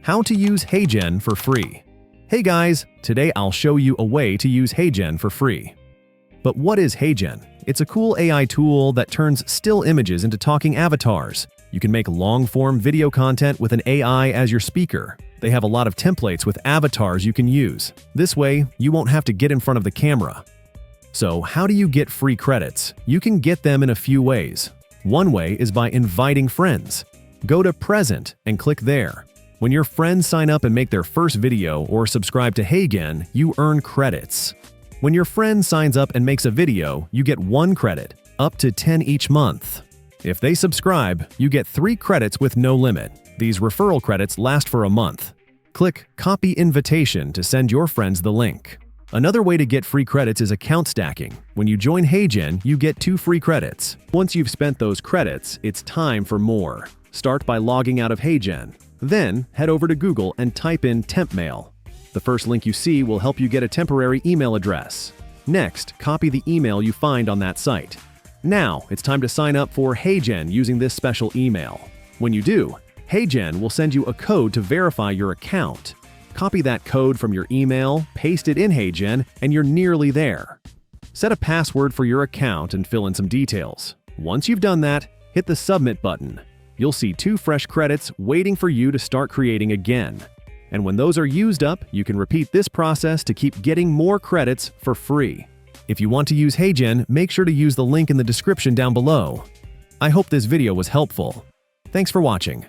How to use Heygen for free. Hey guys, today I'll show you a way to use Heygen for free. But what is Heygen? It's a cool AI tool that turns still images into talking avatars. You can make long-form video content with an AI as your speaker. They have a lot of templates with avatars you can use. This way, you won't have to get in front of the camera. So how do you get free credits? You can get them in a few ways. One way is by inviting friends. Go to Present and click there. When your friends sign up and make their first video or subscribe to Heygen, you earn credits. When your friend signs up and makes a video, you get 1 credit, up to 10 each month. If they subscribe, you get 3 credits with no limit. These referral credits last for a month. Click Copy Invitation to send your friends the link. Another way to get free credits is account stacking. When you join Heygen, you get 2 free credits. Once you've spent those credits, it's time for more. Start by logging out of Heygen. Then, head over to Google and type in Temp Mail. The first link you see will help you get a temporary email address. Next, copy the email you find on that site. Now, it's time to sign up for Heygen using this special email. When you do, Heygen will send you a code to verify your account. Copy that code from your email, paste it in Heygen, and you're nearly there. Set a password for your account and fill in some details. Once you've done that, hit the Submit button. You'll see 2 fresh credits waiting for you to start creating again. And when those are used up, you can repeat this process to keep getting more credits for free. If you want to use Heygen, make sure to use the link in the description down below. I hope this video was helpful. Thanks for watching.